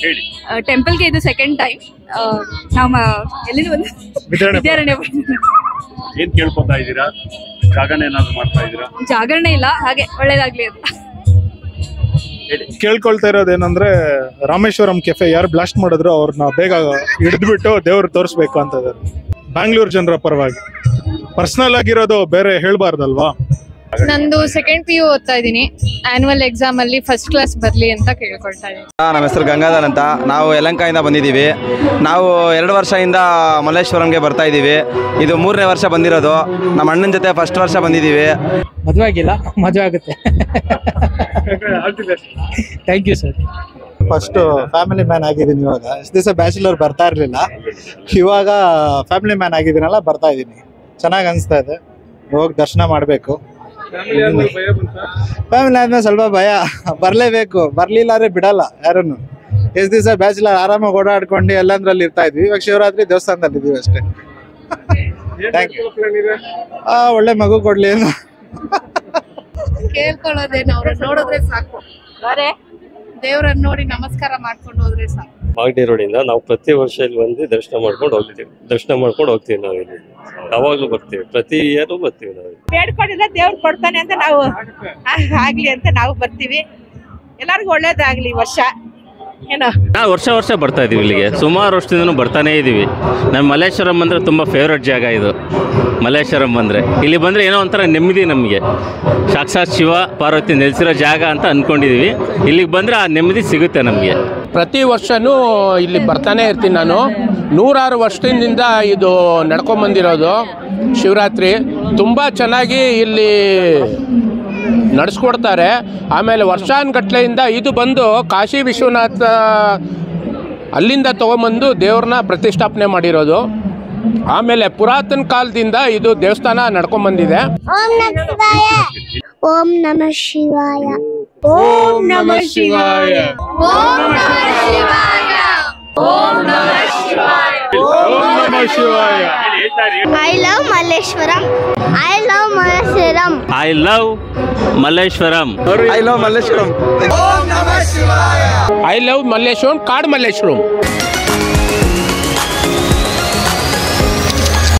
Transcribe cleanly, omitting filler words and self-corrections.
ಹೇಳಿ. ಟೆಂಪಲ್ಗೆ ಇದು ಸೆಕೆಂಡ್ ಟೈಮ್. ನಾವು ಎಲ್ಲಿಂದ ಬಂದು ವಿದ್ಯಾರಣ್ಯ. ಏನ್ ಕೇಳ್ಕೊತಾ ಇದ್ದೀರಾ? ಜಾಗರಣೆ ಏನಾದ್ರು ಮಾಡ್ತಾ ಇದ್ದೀರಾ? ಜಾಗರಣೆ ಇಲ್ಲ, ಹಾಗೆ ಒಳ್ಳೇದಾಗ್ಲಿ ಅಂತ ಕೇಳ್ಕೊಳ್ತಾ ಇರೋದೇನಂದ್ರೆ ರಾಮೇಶ್ವರಂ ಕೆಫೆ ಯಾರು ಬ್ಲಾಸ್ಟ್ ಮಾಡಿದ್ರು ಅವ್ರನ್ನ ಬೇಗ ಹಿಡಿದ್ಬಿಟ್ಟು ದೇವ್ರು ತೋರಿಸ್ಬೇಕು ಅಂತ ಇದ್ದಾರೆ. ಬ್ಯಾಂಗ್ಳೂರ್ ಜನರ ಪರವಾಗಿ ಪರ್ಸನಲ್ ಆಗಿರೋದು ಬೇರೆ ಹೇಳ್ಬಾರ್ದಲ್ವಾ. ನಂದು ಸೆಕೆಂಡ್ PU ಓದ್ತಾ ಇದ್ದೀನಿ. ಆನ್ಯುವಲ್ ಎಕ್ಸಾಮ್ ಅಲ್ಲಿ ಫಸ್ಟ್ ಕ್ಲಾಸ್ ಬರ್ಲಿ ಅಂತ ಕೇಳ್ಕೊಳ್ತಾ ಇದ್ದೀನಿ. ನಮ್ಮ ಹೆಸರು ಗಂಗಾಧರ್ ಅಂತ. ನಾವು ಯಲಹಂಕದಿಂದ ಬಂದಿದ್ದೀವಿ. ನಾವು 2 ವರ್ಷದಿಂದ ಮಲ್ಲೇಶ್ವರಂಗೆ ಬರ್ತಾ ಇದ್ದೀವಿ. ಇದು 3ನೇ ವರ್ಷ ಬಂದಿರೋದು. ನಮ್ಮ ಅಣ್ಣನ ಜೊತೆ ಫಸ್ಟ್ ವರ್ಷ ಬಂದಿದ್ದೀವಿ. ಮದುವೆ ಆಗಿಲ್ಲ, ಮದುವೆ ಆಗುತ್ತೆ. Thank you sir. First family man ಆಗಿದ್ದೀನಿ. ಇವಾಗ ಇಷ್ಟು ದಿವಸ ಬ್ಯಾಚುಲರ್ ಬರ್ತಾ ಇರಲಿಲ್ಲ, ಇವಾಗ ಫ್ಯಾಮಿಲಿ ಮ್ಯಾನ್ ಆಗಿದ್ದೀನಲ್ಲ ಬರ್ತಾ ಇದ್ದೀನಿ. ಚೆನ್ನಾಗಿ ಅನಿಸ್ತಾ ಇದೆ. ಹೋಗಿ ದರ್ಶನ ಮಾಡಬೇಕು. ಫ್ಯಾಮಿಲಿ ಆದ್ಮೇಲೆ ಸ್ವಲ್ಪ ಭಯ, ಬರಲೇಬೇಕು. ಬರಲಿಲ್ಲ ಅಂದರೆ ಬಿಡಲ್ಲ ಯಾರನ್ನು. ಎಷ್ಟು ದಿವಸ ಬ್ಯಾಚುಲರ್ ಆರಾಮಾಗಿ ಓಡಾಡ್ಕೊಂಡು ಎಲ್ಲಂದ್ರಲ್ಲಿ ಇರ್ತಾ ಇದ್ವಿ. ಇವಾಗ ಶಿವರಾತ್ರಿ ದೇವಸ್ಥಾನದಲ್ಲಿ ಇದ್ದೀವಿ ಅಷ್ಟೇ. Thank you. ಒಳ್ಳೆ ಮಗು ಕೊಡ್ಲಿ ಏನು ಕೇಳ್ಕೊಳ್ಳೋದೇನು, ಅವ್ರನ್ನ ನೋಡಿದ್ರೆ ಸಾಕು. ದೇವ್ರನ್ನ ನೋಡಿ ನಮಸ್ಕಾರ ಮಾಡ್ಕೊಂಡು ಹೋದ್ರೆ ಸಾಕು. ಮಾಗಡಿ ರೋಡಿಂದ ನಾವು ಪ್ರತಿ ವರ್ಷ ಇಲ್ಲಿ ಬಂದು ದರ್ಶನ ಮಾಡ್ಕೊಂಡು ಹೋಗ್ತೀವಿ. ನಾವು ಇಲ್ಲಿ ಯಾವಾಗ್ಲೂ ಬರ್ತೀವಿ, ಪ್ರತಿ ಇಯರ್ ಬರ್ತೀವಿ. ನಾವು ಬೇಡ್ಕೊಂಡಿಲ್ಲ ದೇವ್ರು ಕೊಡ್ತಾನೆ ಅಂತ ನಾವು ಆಗ್ಲಿ ಅಂತ ನಾವು ಬರ್ತೀವಿ. ಎಲ್ಲರಿಗೂ ಒಳ್ಳೇದಾಗ್ಲಿ ಈ ವರ್ಷ. ನಾವು ವರ್ಷ ಬರ್ತಾ ಇದೀವಿ ಇಲ್ಲಿಗೆ. ಸುಮಾರು ವರ್ಷದಿಂದನೂ ಬರ್ತಾನೇ ಇದೀವಿ. ನಮ್ಮ ಮಲ್ಲೇಶ್ವರಂ ಅಂದರೆ ತುಂಬ ಫೇವ್ರೆಟ್ ಜಾಗ ಇದು. ಮಲ್ಲೇಶ್ವರಂ ಬಂದರೆ ಇಲ್ಲಿ ಬಂದರೆ ಏನೋ ಒಂಥರ ನೆಮ್ಮದಿ. ನಮಗೆ ಸಾಕ್ಷಾತ್ ಶಿವ ಪಾರ್ವತಿ ನೆಲೆಸಿರೋ ಜಾಗ ಅಂತ ಅಂದ್ಕೊಂಡಿದ್ದೀವಿ. ಇಲ್ಲಿಗೆ ಬಂದರೆ ಆ ನೆಮ್ಮದಿ ಸಿಗುತ್ತೆ ನಮಗೆ. ಪ್ರತಿ ವರ್ಷವೂ ಇಲ್ಲಿ ಬರ್ತಾನೆ ಇರ್ತೀನಿ ನಾನು. 106 ವರ್ಷದಿಂದ ಇದು ನಡ್ಕೊಂಬಂದಿರೋದು ಶಿವರಾತ್ರಿ. ತುಂಬ ಚೆನ್ನಾಗಿ ಇಲ್ಲಿ ನಡೆಸ್ಕೊಡ್ತಾರೆ. ಆಮೇಲೆ ವರ್ಷಾನುಗಟ್ಲೆಯಿಂದ ಇದು ಬಂದು ಕಾಶಿ ವಿಶ್ವನಾಥ ಅಲ್ಲಿಂದ ತೊಗೊಂಬಂದು ದೇವ್ರನ್ನ ಪ್ರತಿಷ್ಠಾಪನೆ ಮಾಡಿರೋದು. ಆಮೇಲೆ ಪುರಾತನ ಕಾಲದಿಂದ ಇದು ದೇವಸ್ಥಾನ ನಡ್ಕೊಂಬಂದಿದೆ. ಓಂ ನಮಃ ಶಿವಾಯ. ಓಂ ನಮಃ ಶಿವಾಯ. ಓಂ ನಮಃ ಶಿವಾಯ. ಓಂ ನಮಃ ಶಿವಾಯ. ಓಂ ನಮಃ ಶಿವಾಯ. I love Malleshwaram. I love Malleshwaram. I love Malleshwaram. I love Malleshwaram. I love Malleshwaram. ಕಾಡ್ ಮಲ್ಲೇಶ್ವರಂ.